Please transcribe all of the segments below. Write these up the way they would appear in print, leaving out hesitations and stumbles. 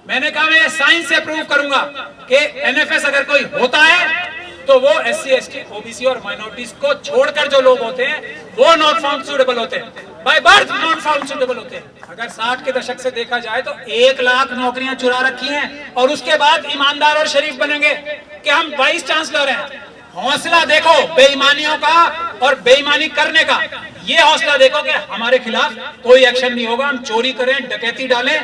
मैंने कहा मैं साइंस से प्रूव करूंगा कि एनएफएस अगर कोई होता है तो वो एससी, एसटी, ओबीसी और माइनॉरिटीज को छोड़कर जो लोग होते हैं वो नॉट फाउंड सूटेबल होते हैं, by birth not found suitable होते हैं। अगर 60 के दशक से देखा जाए तो 1 लाख नौकरियां चुरा रखी हैं और उसके बाद ईमानदार और शरीफ बनेंगे कि हम वाइस चांसलर हैं। हौसला देखो बेईमानियों का और बेईमानी करने का, ये हौसला देखो कि हमारे खिलाफ कोई एक्शन नहीं होगा। हम चोरी करें, डकैती डालें,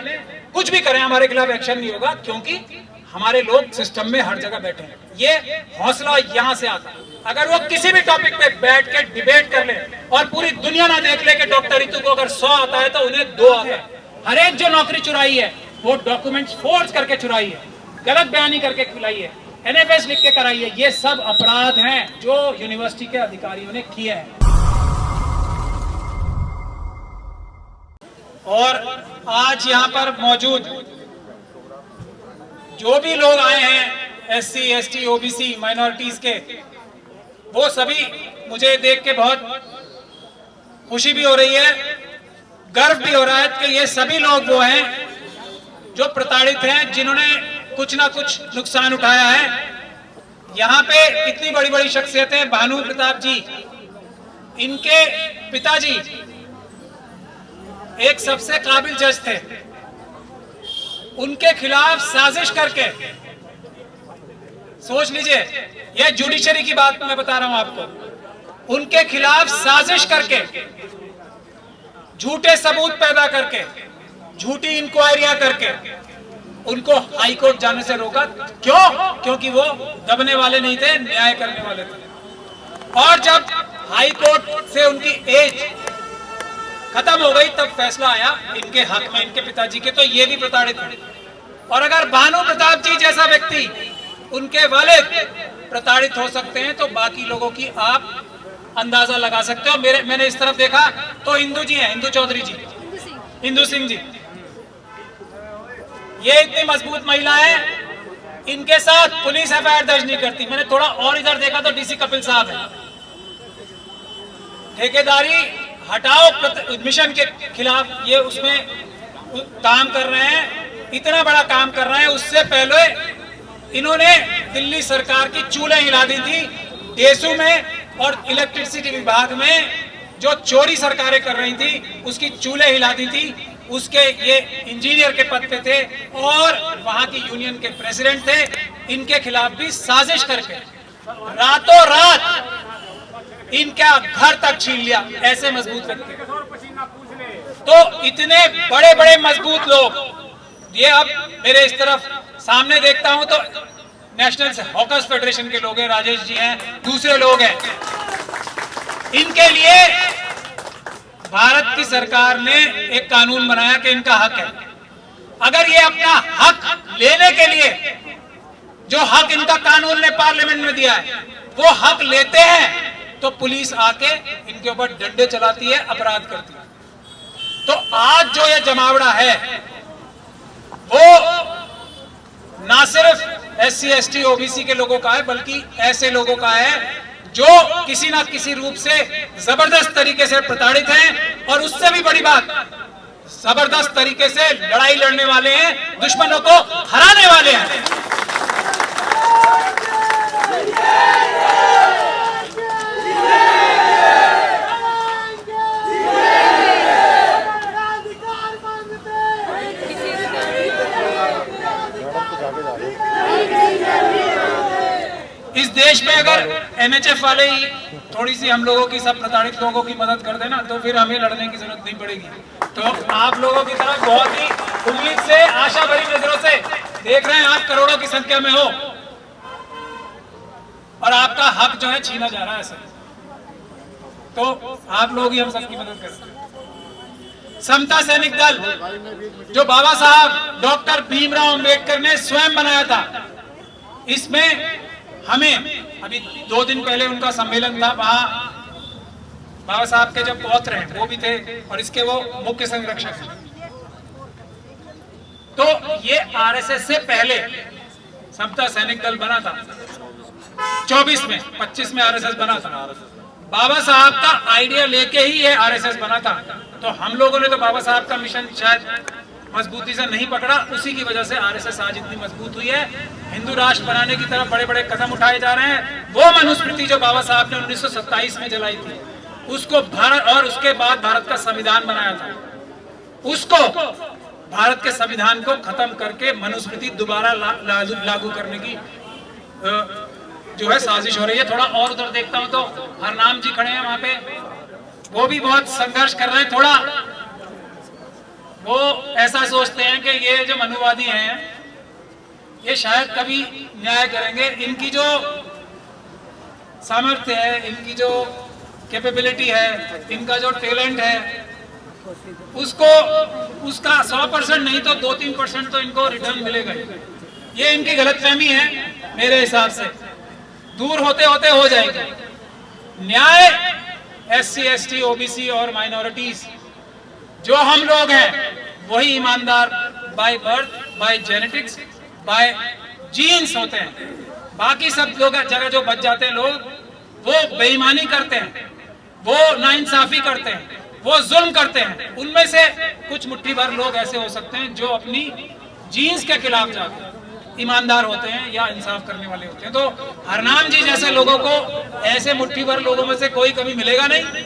कुछ भी करें, हमारे खिलाफ एक्शन नहीं होगा क्योंकि हमारे लोग सिस्टम में हर जगह बैठे हैं। ये हौसला यहां से आता है। अगर वो किसी भी टॉपिक पे बैठ के डिबेट कर ले और पूरी दुनिया ना देख ले कि डॉक्टर रितु को अगर 100 आता है तो उन्हें 2 आता है। हर एक जो नौकरी चुराई है वो डॉक्यूमेंट्स फोर्ज करके चुराई है, गलत बयानी करके खिलाई है, एनएफएस लिख के कराई है। ये सब अपराध हैं जो यूनिवर्सिटी के अधिकारियों ने किए हैं। और आज यहाँ पर मौजूद जो भी लोग आए हैं एससी, एसटी, ओबीसी, माइनॉरिटीज के, वो सभी मुझे देख के बहुत खुशी भी हो रही है, गर्व भी हो रहा है कि ये सभी लोग वो हैं जो प्रताड़ित हैं, जिन्होंने कुछ ना कुछ नुकसान उठाया है। यहाँ पे इतनी बड़ी बड़ी शख्सियतें, भानु प्रताप जी, इनके पिताजी एक सबसे काबिल जज थे, उनके खिलाफ साजिश करके, सोच लीजिए, यह जुडिशरी की बात मैं बता रहा हूं आपको, उनके खिलाफ साजिश करके, झूठे सबूत पैदा करके, झूठी इंक्वायरियां करके उनको हाई कोर्ट जाने से रोका। क्यों? क्योंकि वो दबने वाले नहीं थे, न्याय करने वाले थे। और जब हाई कोर्ट से उनकी एज खत्म हो गई तब फैसला आया इनके हक में, इनके पिताजी के, तो ये भी प्रताड़ित हैं। और अगर भानु प्रताप जी जैसा व्यक्ति, उनके वालिद प्रताड़ित हो सकते हैं तो बाकी लोगों की आप अंदाजा लगा सकते हो। मैंने इस तरफ देखा तो इंदू जी हैं, इंदू चौधरी जी, इंदू सिंह जी, ये इतनी मजबूत महिला है, इनके साथ पुलिस एफआईआर दर्ज नहीं करती। मैंने थोड़ा और इधर देखा तो डीसी कपिल साहब है, ठेकेदारी हटाओ मिशन के खिलाफ ये उसमें काम कर रहे हैं, इतना बड़ा काम कर रहे हैं। उससे पहले इन्होंने दिल्ली सरकार की चूल्हे हिला दी थी डेसू में, और इलेक्ट्रिसिटी विभाग में जो चोरी सरकारें कर रही थी उसकी चूल्हे हिला दी थी। उसके ये इंजीनियर के पद पे थे और वहां की यूनियन के प्रेसिडेंट थे। इनके खिलाफ भी साजिश करके रातों रात इनका घर तक छीन लिया, ऐसे मजबूत व्यक्ति। तो इतने बड़े बड़े मजबूत लोग, ये अब मेरे इस तरफ सामने देखता हूं तो नेशनल हॉकर्स फेडरेशन के लोग हैं, राजेश जी हैं, दूसरे लोग हैं। इनके लिए भारत की सरकार ने एक कानून बनाया कि इनका हक है। अगर ये अपना हक लेने के लिए, जो हक इनका कानून ने पार्लियामेंट में दिया है, वो हक लेते हैं तो पुलिस आके इनके ऊपर डंडे चलाती है, अपराध करती है। तो आज जो ये जमावड़ा है वो ना सिर्फ एससी, एसटी, ओबीसी के लोगों का है, बल्कि ऐसे लोगों का है जो किसी ना किसी रूप से जबरदस्त तरीके से प्रताड़ित हैं। और उससे भी बड़ी बात, जबरदस्त तरीके से लड़ाई लड़ने वाले हैं, दुश्मनों को हराने वाले हैं। इस देश में अगर एनएचएफ वाले ही थोड़ी सी हम लोगों की, सब प्रताड़ित लोगों की मदद कर देना तो फिर हमें लड़ने की जरूरत नहीं पड़ेगी। तो आप लोगों की तरफ बहुत ही उम्मीद से, आशा भरी नजरों से देख रहे हैं। आप करोड़ों की संख्या में हो और आपका हक जो है छीना जा रहा है सर, तो आप लोग ही हम सबकी मदद कर सकते हैं। समता सैनिक दल जो बाबा साहब डॉक्टर भीमराव अंबेडकर ने स्वयं बनाया था, इसमें हमें अभी 2 दिन पहले उनका सम्मेलन था, वहां बाबा साहब के जब पौत्र हैं वो भी थे और इसके वो मुख्य संरक्षक हैं। तो ये आरएसएस से पहले समता सैनिक दल बना था, 24 में, 25 में आरएसएस बना था। बाबा साहब का आइडिया लेके ही ये आरएसएस बना था। तो हम लोगों ने तो बाबा साहब का मिशन शायद मजबूती से नहीं पकड़ा, उसी की वजह से आरएसएस आज इतनी मजबूत हुई है। हिंदू राष्ट्र बनाने की तरफ बड़े बड़े कदम उठाए जा रहे हैं। वो मनुस्मृति जो बाबा साहब ने 1927 में जलाई थी, उसको भारत, और उसके बाद भारत का संविधान बनाया था, उसको भारत के संविधान को खत्म करके मनुस्मृति दोबारा लागू करने की जो है साजिश हो रही है। थोड़ा और उधर देखता हूं तो हरनाम जी खड़े हैं वहां पे, वो भी बहुत संघर्ष कर रहे हैं। थोड़ा वो ऐसा सोचते हैं कि ये जो मनुवादी हैं ये शायद कभी न्याय करेंगे। इनकी जो सामर्थ्य है, इनकी जो कैपेबिलिटी है, इनका जो टैलेंट है, उसको उसका 100% नहीं तो 2-3% तो इनको रिटर्न मिलेगा ही। ये इनकी गलतफहमी है, मेरे हिसाब से दूर होते होते हो जाएगी। न्याय SC, ST, OBC और माइनॉरिटीज जो हम लोग हैं वही ईमानदार by birth, by genetics, by genes होते हैं। बाकी सब लोग जगह जो बच जाते हैं लोग, वो बेईमानी करते हैं, वो नाइंसाफी करते हैं, वो जुल्म करते हैं। उनमें से कुछ मुट्ठी भर लोग ऐसे हो सकते हैं जो अपनी जीन्स के खिलाफ जाते हैं, ईमानदार होते हैं या इंसाफ करने वाले होते हैं। तो हरनाम जी जैसे लोगों को, ऐसे मुट्ठी भर लोगों में से कोई कभी मिलेगा नहीं,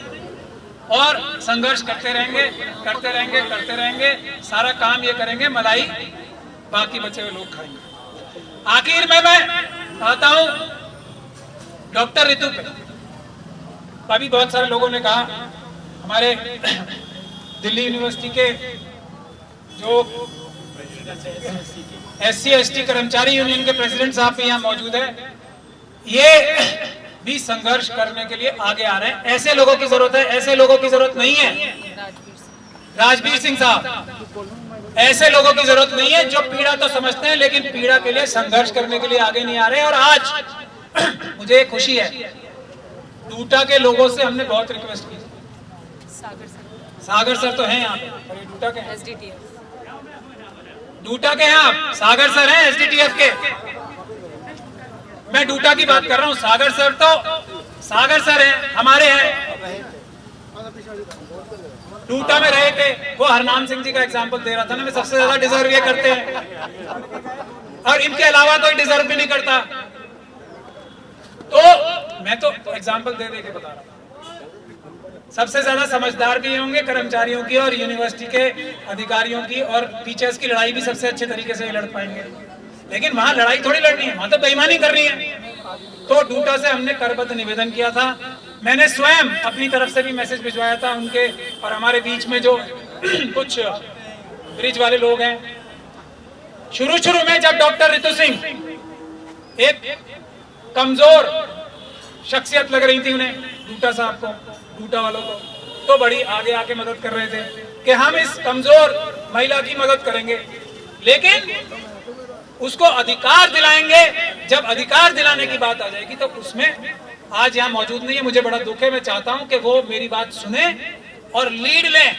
और संघर्ष करते रहेंगे, करते रहेंगे, करते रहेंगे। सारा काम ये करेंगे, मलाई बाकी बचे हुए लोग खाएंगे। आखिर में मैं आता हूं डॉक्टर ऋतु पे। अभी बहुत सारे लोगों ने कहा, हमारे दिल्ली यूनिवर्सिटी के जो SC, ST कर्मचारी यूनियन के प्रेसिडेंट साहब भी यहाँ मौजूद है, ये भी संघर्ष करने के लिए आगे आ रहे हैं। ऐसे लोगों की जरूरत है, ऐसे लोगों की जरूरत नहीं है। राजवीर सिंह साहब, ऐसे लोगों की जरूरत नहीं है जो पीड़ा तो समझते हैं लेकिन पीड़ा के लिए संघर्ष करने के लिए आगे नहीं आ रहे। और आज मुझे खुशी है, डूटा के लोगों से हमने बहुत रिक्वेस्ट की। सागर सर तो हैं यहाँ पे, डूटा के डूटा के हैं आप, सागर सर हैं SDTF के। मैं डूटा की बात कर रहा हूँ, सागर सर हैं, हमारे हैं, डूटा में रहे थे। वो हरनाम सिंह जी का एग्जाम्पल दे रहा था ना, मैं सबसे ज्यादा डिजर्व ये करते हैं और इनके अलावा कोई डिजर्व भी नहीं करता। तो मैं तो एग्जाम्पल दे के बता रहा हूँ। सबसे ज्यादा समझदार भी होंगे कर्मचारियों की और यूनिवर्सिटी के अधिकारियों की, और टीचर्स की लड़ाई भी सबसे अच्छे तरीके से लड़ पाएंगे। लेकिन वहां लड़ाई थोड़ी लड़नी है, वहां तो बेईमानी करनी है। तो डूटा से हमने करबद्ध निवेदन किया था। मैंने स्वयं अपनी तरफ से भी मैसेज भिजवाया था उनके, और हमारे बीच में जो कुछ ब्रिज वाले लोग हैं, शुरू में जब डॉक्टर ऋतु सिंह एक कमजोर शख्सियत लग रही थी उन्हें, डूटा साहब को, डूटा वालों को, तो बड़ी आगे आके मदद कर रहे थे कि हम इस कमजोर महिला की मदद करेंगे, लेकिन उसको अधिकार दिलाएंगे। जब अधिकार दिलाने की बात आ जाएगी तो उसमें आज यहाँ मौजूद नहीं है, मुझे बड़ा दुख है। मैं चाहता हूं कि वो मेरी बात सुने और लीड लें,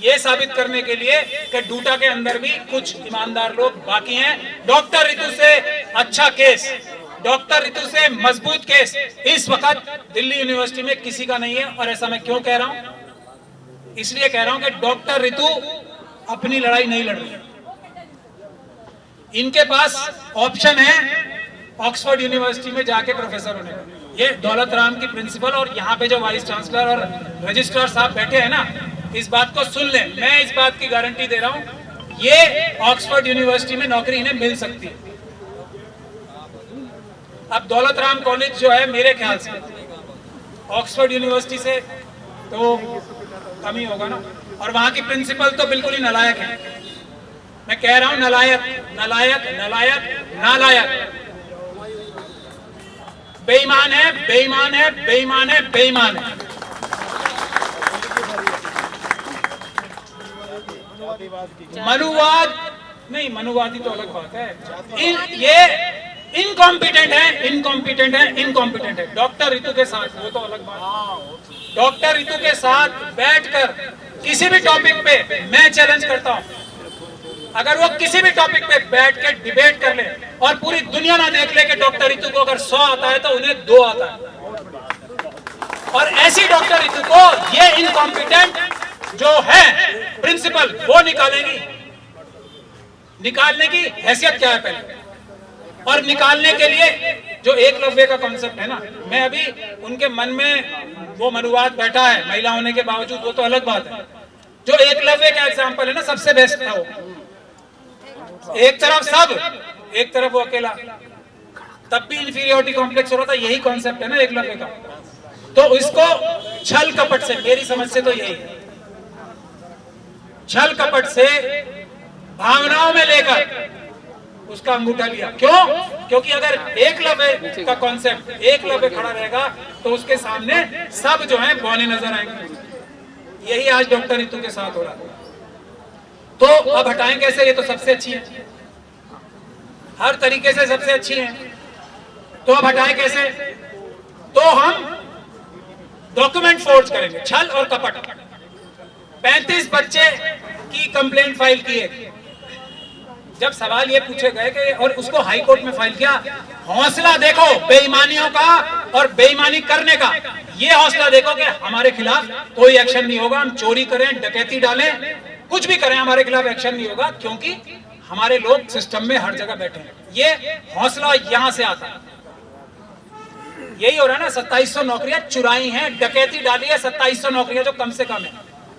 ये साबित करने के लिए कि डूटा के अंदर भी कुछ ईमानदार लोग बाकी हैं। डॉक्टर ऋतु से अच्छा केस, डॉक्टर ऋतु से मजबूत केस इस वक्त दिल्ली यूनिवर्सिटी में किसी का नहीं है। और ऐसा मैं क्यों कह रहा हूं? इसलिए कह रहा हूं कि डॉक्टर ऋतु अपनी लड़ाई नहीं लड़ रही। इनके पास ऑप्शन है ऑक्सफोर्ड यूनिवर्सिटी में जाके प्रोफेसर होने का। ये दौलत राम की प्रिंसिपल और यहाँ पे जो वाइस चांसलर और रजिस्ट्रार साहब बैठे हैं ना, इस बात को सुन लें। मैं इस बात की गारंटी दे रहा हूँ, ये ऑक्सफोर्ड यूनिवर्सिटी में नौकरी इन्हें मिल सकती है। अब दौलत राम कॉलेज जो है, मेरे ख्याल से ऑक्सफोर्ड यूनिवर्सिटी से तो कम ही होगा ना, और वहां की प्रिंसिपल तो बिल्कुल ही नालायक है। मैं कह रहा हूं नालायक, नालायक, नालायक, नालायक, बेईमान है, बेईमान है, बेईमान है, बेईमान है। मनुवाद नहीं, मनुवादी तो अलग बात है। ये इनकॉम्पिटेंट है, इनकॉम्पिटेंट है, इनकॉम्पिटेंट है। डॉक्टर ऋतु के साथ वो तो अलग बात है। डॉक्टर ऋतु के साथ बैठकर किसी भी टॉपिक पे मैं चैलेंज करता हूं, अगर वो किसी भी टॉपिक पे बैठ के डिबेट कर ले और पूरी दुनिया ना देख ले कि डॉक्टर ऋतु को अगर 100 आता है तो उन्हें 2 आता है, और ऐसी डॉक्टर ऋतु को ये इनकॉम्पिटेंट जो है प्रिंसिपल वो निकालेंगी, निकालने की हैसियत क्या है पहले, और निकालने के लिए जो एकलव्य का कॉन्सेप्ट है ना, मैं अभी उनके मन में वो मनुवाद बैठा है महिला होने के बावजूद, वो तो अलग बात है। जो एकलव्य का एग्जाम्पल है ना, सबसे बेस्ट था वो। एक तरफ सब, एक तरफ वो अकेला, तब भी इंफीरियोरिटी कॉम्प्लेक्स हो रहा था। यही कॉन्सेप्ट है ना एकलव्य का। तो इसको छल कपट से, मेरी समझ से तो यही है, छल कपट से भावनाओं में लेकर उसका अंगूठा लिया। क्यों? क्योंकि अगर एकलव्य का कॉन्सेप्ट, एकलव्य खड़ा रहेगा तो उसके सामने सब जो है बौने नजर आएंगे। यही आज डॉक्टर रितु के साथ हो रहा है। तो अब हटाएं कैसे? ये तो सबसे अच्छी है, हर तरीके से सबसे अच्छी है, तो अब हटाएं कैसे? तो हम डॉक्यूमेंट फोर्ज करेंगे, छल और कपट। 35 बच्चे की कंप्लेंट फाइल की है। जब सवाल ये पूछे गए कि, और उसको हाई कोर्ट में फाइल किया, हौसला देखो बेईमानियों का और बेईमानी करने का, ये हौसला देखो कि हमारे खिलाफ कोई एक्शन नहीं होगा। हम चोरी करें, डकैती डालें, कुछ भी करें, हमारे खिलाफ एक्शन नहीं होगा, क्योंकि हमारे लोग सिस्टम में हर जगह बैठे हैं। ये हौसला यहां से आता है। यही हो रहा है ना, 2700 नौकरियां चुराई हैं, डकैती डाली है, 2700 नौकरियां जो कम से कम है।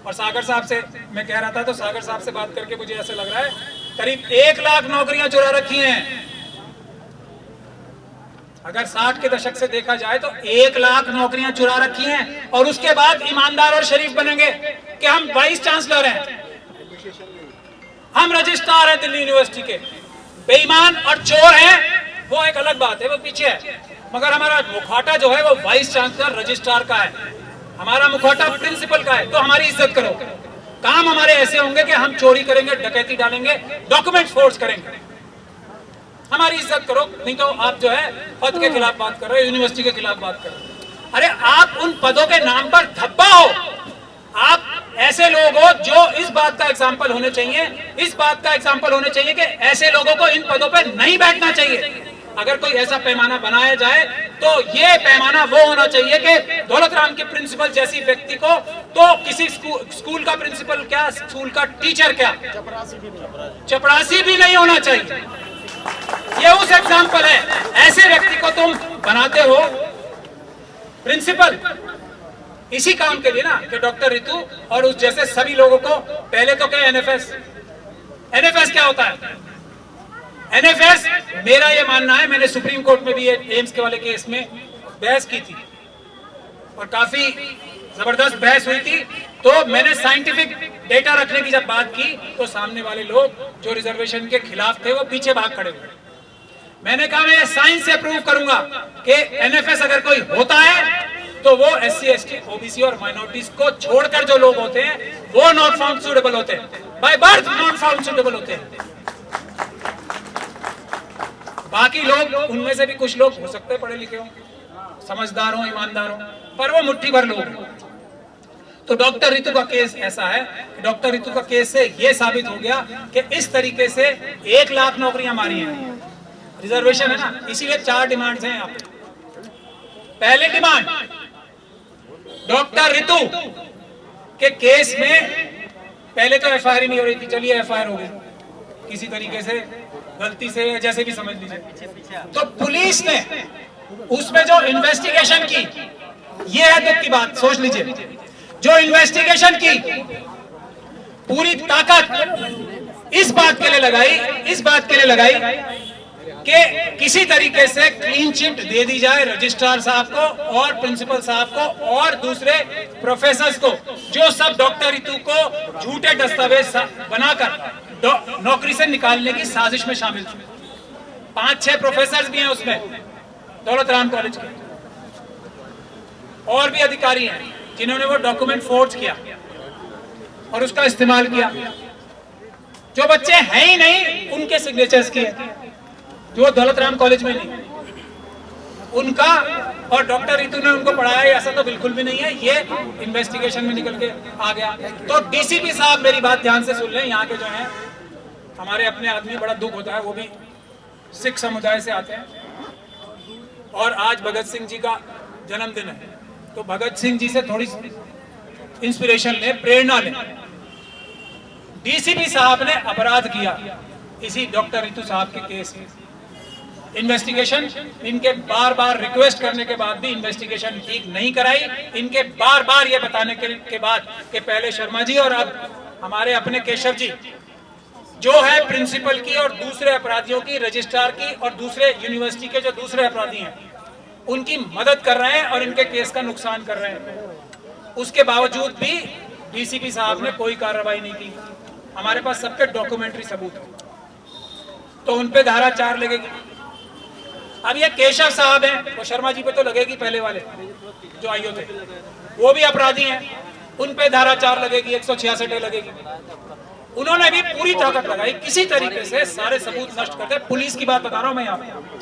और सागर साहब से मैं कह रहा था, तो सागर साहब से बात करके मुझे ऐसा लग रहा है करीब 1 लाख नौकरियां चुरा रखी हैं। अगर 60 के दशक से देखा जाए तो 1 लाख नौकरियां चुरा रखी हैं, और उसके बाद ईमानदार और शरीफ बनेंगे कि हम वाइस चांसलर हैं, हम रजिस्ट्रार हैं दिल्ली यूनिवर्सिटी के। बेईमान और चोर हैं वो एक अलग बात है, वो पीछे है, मगर हमारा मुखौटा जो है वो वाइस चांसलर रजिस्ट्रार का है, हमारा मुखौटा प्रिंसिपल का है। तो हमारी इज्जत करो। काम हमारे ऐसे होंगे कि हम चोरी करेंगे, डकैती डालेंगे, डॉक्यूमेंट फोर्ज करेंगे। हमारी इज्जत करो, नहीं तो आप जो है पद के खिलाफ बात कर रहे हो, यूनिवर्सिटी के खिलाफ बात कर रहे हो। अरे आप उन पदों के नाम पर धब्बा हो। आप ऐसे लोग हो जो इस बात का एग्जाम्पल होने चाहिए, इस बात का एग्जाम्पल होने चाहिए कि ऐसे लोगों को इन पदों पर नहीं बैठना चाहिए। अगर कोई ऐसा पैमाना बनाया जाए तो ये पैमाना वो होना चाहिए कि दौलत राम के प्रिंसिपल जैसी व्यक्ति को तो किसी स्कूल का प्रिंसिपल क्या, स्कूल का टीचर क्या, चपरासी भी नहीं होना चाहिए। ये उस एग्जाम्पल है। ऐसे व्यक्ति को तुम बनाते हो प्रिंसिपल इसी काम के लिए ना, कि डॉक्टर रितु और उस जैसे सभी लोगों को। पहले तो क्या एनएफएस, एनएफएस क्या होता है? एनएफएस, मेरा ये मानना है, मैंने सुप्रीम कोर्ट में भी एम्स के वाले केस में बहस की थी और काफी जबरदस्त बहस हुई थी। तो मैंने साइंटिफिक डेटा रखने की जब बात की तो सामने वाले लोग जो रिजर्वेशन के खिलाफ थे वो पीछे भाग खड़े हुए। मैंने कहा मैं साइंस से प्रूव करूंगा कि एनएफएस अगर कोई होता है तो वो एससी, एसटी, ओबीसी और माइनॉरिटीज को छोड़कर जो लोग होते हैं वो नॉट फाउंड सूटेबल होते हैं, by birth not found suitable होते हैं। बाकी लोग, उनमें से भी कुछ लोग हो सकते हैं पढ़े लिखे हो, समझदार हो, ईमानदार हो, पर वो मुट्ठी भर लोग हैं। तो डॉक्टर रितु का केस ऐसा है, डॉक्टर रितु का केस से ये साबित हो गया कि इस तरीके से 1 लाख नौकरियां मारी हैं। रिजर्वेशन है ना, इसीलिए 4 डिमांड्स हैं यहाँ पे। पहली डिमांड, डॉक्टर रितु के केस में पहले तो एफआईआर ही नहीं हो रही थी, चलिए एफआईआर हो गई किसी तरीके से, गलती से, जैसे भी समझ लीजिए। तो पुलिस ने उसमें जो इन्वेस्टिगेशन की, ये है दुख की बात, सोच लीजिए, जो इन्वेस्टिगेशन की पूरी ताकत इस बात के लिए लगाई कि किसी तरीके से क्लीन चिट दे दी जाए रजिस्ट्रार साहब को और प्रिंसिपल साहब को और दूसरे प्रोफेसर्स को, जो सब डॉक्टर रितु को झूठे दस्तावेज बनाकर नौकरी से निकालने की साजिश में शामिल थे। 5-6 प्रोफेसर्स भी हैं उसमें, दौलत राम कॉलेज के, और भी अधिकारी हैं जिन्होंने वो डॉक्यूमेंट फोर्ज किया और उसका इस्तेमाल किया। जो बच्चे हैं ही नहीं उनके सिग्नेचर्स किए, जो दौलत राम कॉलेज में नहीं उनका, और डॉक्टर रितु ने उनको पढ़ाया, ऐसा तो बिल्कुल भी नहीं है, ये इन्वेस्टिगेशन में निकल के आ गया। तो डीसीपी साहब मेरी बात ध्यान से सुन लें, यहाँ के जो हैं हमारे अपने आदमी, बड़ा दुख होता है, वो भी सिख समुदाय से आते हैं और आज भगत सिंह जी का जन्मदिन है, तो भगत सिंह जी से थोड़ी इंस्पिरेशन लें, प्रेरणा लें। डीसीपी साहब ने अपराध किया, इसी डॉक्टर रितु साहब के केस में। इन्वेस्टिगेशन इनके बार बार रिक्वेस्ट करने के बाद भी इन्वेस्टिगेशन ठीक नहीं कराई। इनके बार बार ये बताने के बाद कि पहले शर्मा जी और अब हमारे अपने केशव जी जो है प्रिंसिपल की और दूसरे अपराधियों की, रजिस्ट्रार की और दूसरे यूनिवर्सिटी के जो दूसरे अपराधी हैं उनकी मदद कर रहे हैं और इनके केस का नुकसान कर रहे हैं। उसके बावजूद भी डीसीपी साहब ने कोई कार्रवाई नहीं की। हमारे पास सबके डॉक्यूमेंट्री सबूत है, तो उन पे धारा 4 लगेगी। अब ये केशव साहब हैं, वो शर्मा जी पे तो लगेगी, पहले वाले जो आईओ थे वो भी अपराधी हैं, उन पे धारा 4 लगेगी, 166 लगेगी। उन्होंने भी पूरी ताकत लगाई किसी तरीके से सारे सबूत नष्ट करते। पुलिस की बात बता रहा हूं मैं यहाँ पे।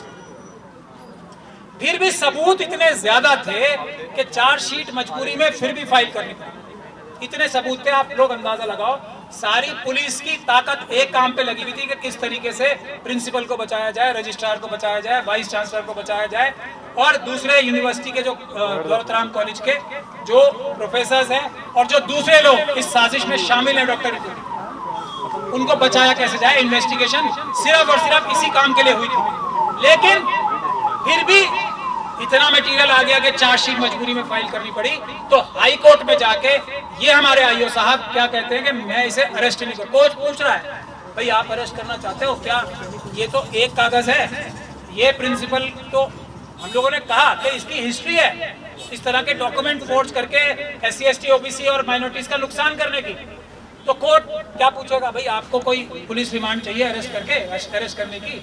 फिर भी सबूत इतने ज्यादा थे कि चार्जशीट मजबूरी में फिर भी फाइल करनी पड़ी। इतने सबूत थे, आप लोग अंदाजा लगाओ। सारी पुलिस की ताकत एक काम पे लगी हुई थी कि किस तरीके से प्रिंसिपल को बचाया जाए, रजिस्ट्रार को बचाया जाए, वाइस चांसलर को बचाया जाए और दूसरे यूनिवर्सिटी के जो दौलतराम कॉलेज के जो प्रोफेसर हैं और जो दूसरे लोग इस साजिश में शामिल हैं डॉक्टर रितु, उनको बचाया कैसे जाए। इन्वेस्टिगेशन सिर्फ और सिर्फ इसी काम के लिए हुई थी। लेकिन फिर भी इतना मटेरियल आ गया कि चार्जशीट मजबूरी में फाइल करनी पड़ी। तो हाई कोर्ट में जाके ये हमारे आईओ साहब क्या कहते हैं कि मैं इसे अरेस्ट नहीं करूं। कोर्ट पूछ रहा है भाई आप अरेस्ट करना चाहते हो क्या? ये तो एक कागज है। ये प्रिंसिपल तो हम लोगों ने कहा कि इसकी हिस्ट्री है इस तरह के डॉक्यूमेंट फोर्ज करके SC ST OBC और माइनॉरिटीज का नुकसान करने की। तो कोर्ट क्या पूछेगा भाई आपको कोई पुलिस रिमांड चाहिए अरेस्ट करने की,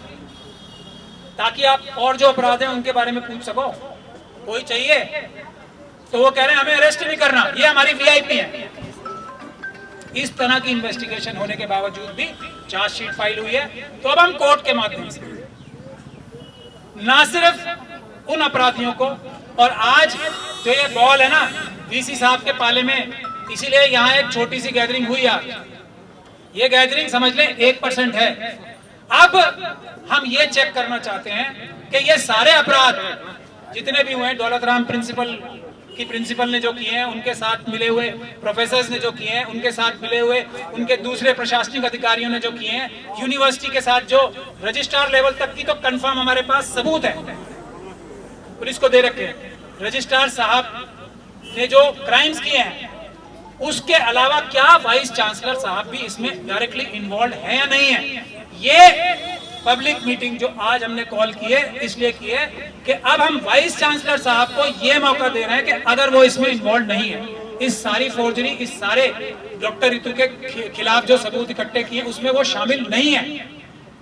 ताकि आप और जो अपराध हैं उनके बारे में पूछ सको? कोई चाहिए? तो वो कह रहे हैं हमें अरेस्ट नहीं करना, ये हमारी VIP है। इस तरह की इन्वेस्टिगेशन होने के बावजूद भी चार्जशीट फाइल हुई है। तो अब हम कोर्ट के माध्यम से ना सिर्फ उन अपराधियों को, और आज जो ये बॉल है ना VC साहब के पाले में, इसीलिए यहाँ एक छोटी सी गैदरिंग हुई आज। ये गैदरिंग समझ लें 1% है। अब हम ये चेक करना चाहते हैं कि ये सारे अपराध जितने भी हुए हैं, दौलतराम प्रिंसिपल ने जो किए हैं, उनके साथ मिले हुए प्रोफेसर्स ने जो किए हैं, उनके साथ मिले हुए उनके दूसरे प्रशासनिक अधिकारियों ने जो किए हैं, यूनिवर्सिटी के साथ जो रजिस्ट्रार लेवल तक की तो कंफर्म हमारे पास सबूत है, पुलिस को दे रखे हैं। रजिस्ट्रार साहब ने जो क्राइम्स किए हैं उसके अलावा क्या वाइस चांसलर साहब भी इसमें डायरेक्टली इन्वॉल्व है या नहीं है? ये पब्लिक मीटिंग जो आज हमने कॉल की है इसलिए की है कि अब हम वाइस चांसलर साहब को ये मौका दे रहे हैं कि अगर वो इसमें इन्वॉल्व नहीं है, इस सारी फोर्जरी, इस सारे डॉक्टर रितु के खिलाफ जो सबूत इकट्ठे किए उसमें वो शामिल नहीं है,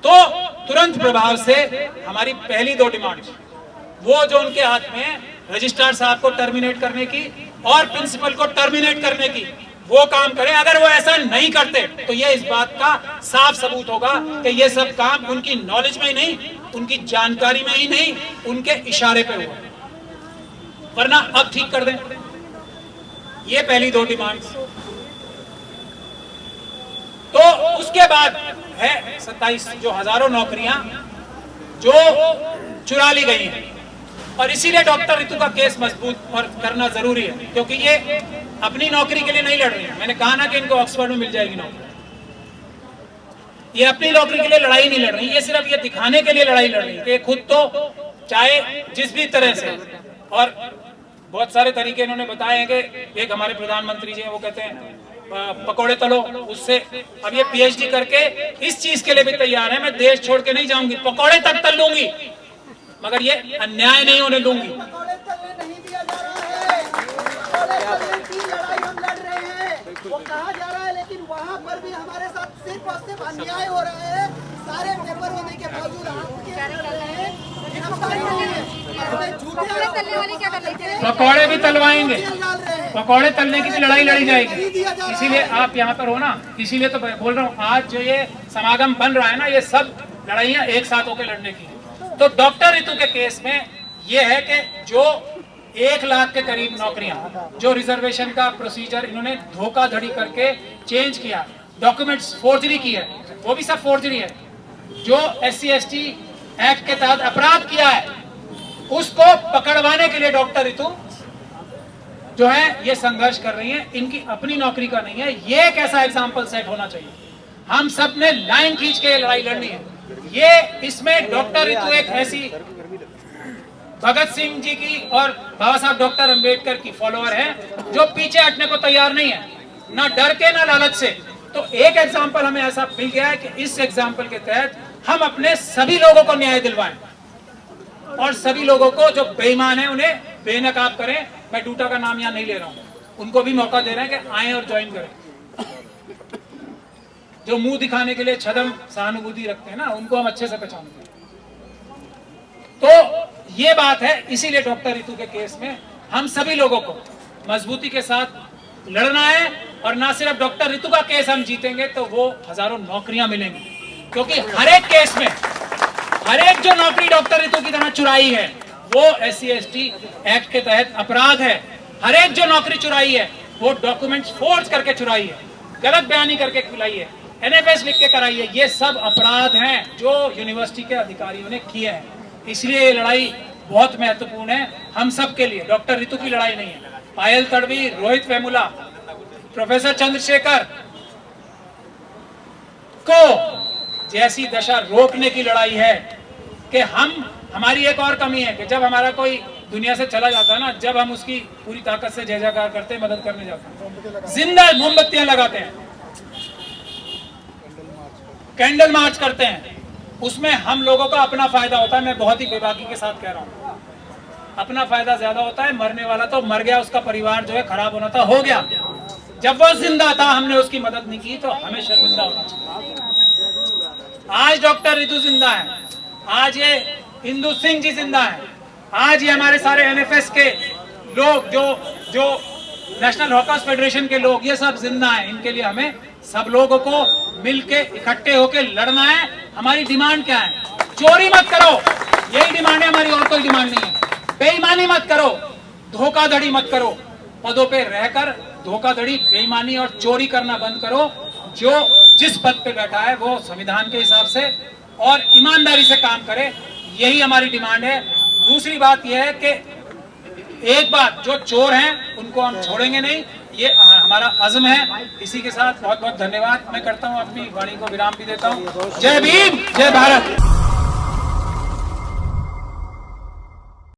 तो तुरंत प्रभाव से हमारी पहली 2 डिमांड वो जो उनके हाथ में है, रजिस्ट्रार साहब को टर्मिनेट करने की और प्रिंसिपल को टर्मिनेट करने की, वो काम करें। अगर वो ऐसा नहीं करते तो ये इस बात का साफ सबूत होगा कि ये सब काम उनकी नॉलेज में ही नहीं, उनकी जानकारी में ही नहीं, उनके इशारे पे हुआ। वरना अब ठीक कर दें। ये पहली 2 डिमांड्स। तो उसके बाद है 27 जो हजारों नौकरियां जो चुरा ली गई हैं, और इसीलिए डॉक्टर रितु का केस मजबूत और करना जरूरी है, क्योंकि ये अपनी नौकरी के लिए नहीं लड़ रही है। मैंने कहा ना कि इनको ऑक्सफोर्ड में मिल जाएगी नौकरी। ये अपनी नौकरी के लिए लड़ाई नहीं लड़ रही, ये सिर्फ ये दिखाने के लिए लड़ाई लड़ रही है कि खुद तो चाहे जिस भी तरह से, और बहुत सारे तरीके इन्होंने बताए हैं कि एक हमारे प्रधानमंत्री जी हैं वो कहते हैं पकौड़े तलो, उससे अब ये PhD करके इस चीज के लिए भी तैयार है, मैं देश छोड़ के नहीं जाऊंगी, पकौड़े तक तल लूंगी, मगर ये अन्याय नहीं होने दूंगी। वो कहा जा रहा है, लेकिन वहाँ पर भी हमारे साथ सिर्फ और सिर्फ अन्याय हो रहा है। सारे पेपर होने के बावजूद पकौड़े भी तलवाएंगे, पकौड़े तलने की भी लड़ाई लड़ी जाएगी। इसीलिए आप यहाँ पर हो ना, इसीलिए तो बोल रहा हूँ आज जो ये समागम बन रहा है ना, ये सब लड़ाइयाँ एक साथ होकर लड़ने की। तो डॉक्टर रितु के केस में ये है कि जो 1 लाख के करीब नौकरियां, जो रिजर्वेशन का प्रोसीजर इन्होंने धोखाधड़ी करके चेंज किया, डॉक्यूमेंट्स फोर्जरी की है, वो भी सब फोर्जरी है। जो SC ST एक्ट के तहत अपराध किया है उसको पकड़वाने के लिए डॉक्टर रितु जो है ये संघर्ष कर रही है। इनकी अपनी नौकरी का नहीं है। ये कैसा एग्जाम्पल सेट होना चाहिए हम सब ने लाइन खींच के लड़ाई लड़नी है। ये इसमें डॉक्टर रितु एक ऐसी भगत सिंह जी की और बाबा साहब डॉक्टर अंबेडकर की फॉलोअर है जो पीछे हटने को तैयार नहीं है, ना डर के ना लालच से। तो एक एग्जाम्पल हमें ऐसा मिल गया है कि इस एग्जाम्पल के तहत हम अपने सभी लोगों को न्याय दिलवाएं और सभी लोगों को जो बेईमान है उन्हें बेनकाब करें। मैं डूटा का नाम यहाँ नहीं ले रहा हूँ, उनको भी मौका दे रहे हैं कि आए और ज्वाइन करें। जो मुंह दिखाने के लिए छदम सहानुभूति रखते हैं ना, उनको हम अच्छे से पहचानते हैं। तो ये बात है, इसीलिए डॉक्टर रितु के केस में हम सभी लोगों को मजबूती के साथ लड़ना है। और ना सिर्फ डॉक्टर रितु का केस हम जीतेंगे तो वो हजारों नौकरियां मिलेंगी, क्योंकि हर एक केस में हर एक जो नौकरी डॉक्टर रितु की तरह चुराई है वो SC/ST एक्ट के तहत अपराध है। हर एक जो नौकरी चुराई है वो डॉक्यूमेंट्स फोर्ज करके चुराई है, गलत बयानी करके खिलाई है, NFS लिख के कराई है। ये सब अपराध हैं जो यूनिवर्सिटी के अधिकारियों ने किए हैं। इसलिए ये लड़ाई बहुत महत्वपूर्ण है हम सब के लिए। डॉक्टर रितु की लड़ाई नहीं है, पायल तड़वी, रोहित वेमुला, प्रोफेसर चंद्रशेखर को जैसी दशा रोकने की लड़ाई है कि हमारी एक और कमी है कि जब हमारा कोई दुनिया से चला जाता है ना, जब हम उसकी पूरी ताकत से जय जयकार करते हैं, मदद करने जाते हैं, जिंदा मोमबत्तियां लगाते हैं, कैंडल मार्च करते हैं, उसमें हम लोगों का अपना फायदा होता है। मैं बहुत ही बेबाकी के साथ कह रहा हूँ, अपना फायदा ज्यादा होता है। मरने वाला तो मर गया, उसका परिवार जो है खराब होना था हो गया। जब वो जिंदा था हमने उसकी मदद नहीं की तो हमें शर्मिंदा होना चाहिए। आज डॉक्टर रितु जिंदा है, आज ये इंदु सिंह जी जिंदा है, आज ये हमारे सारे NFS के लोग, जो नेशनल हॉकर्स फेडरेशन के लोग, ये सब जिंदा हैं। इनके लिए हमें सब लोगों को मिलके इकट्ठे होके लड़ना है। हमारी डिमांड क्या है? चोरी मत करो, यही डिमांड है हमारी, और कोई डिमांड नहीं है। बेईमानी मत करो, धोखाधड़ी मत करो, पदों पे रहकर धोखाधड़ी, बेईमानी और चोरी करना बंद करो। जो जिस पद पे बैठा है वो संविधान के हिसाब से और ईमानदारी से काम करे, यही हमारी डिमांड है। दूसरी बात यह है कि एक बात, जो चोर हैं उनको हम छोड़ेंगे नहीं, ये हमारा अज़्म है। इसी के साथ बहुत बहुत धन्यवाद मैं करता हूँ, अपनी वाणी को विराम भी देता हूँ। जय भीम, जय भारत।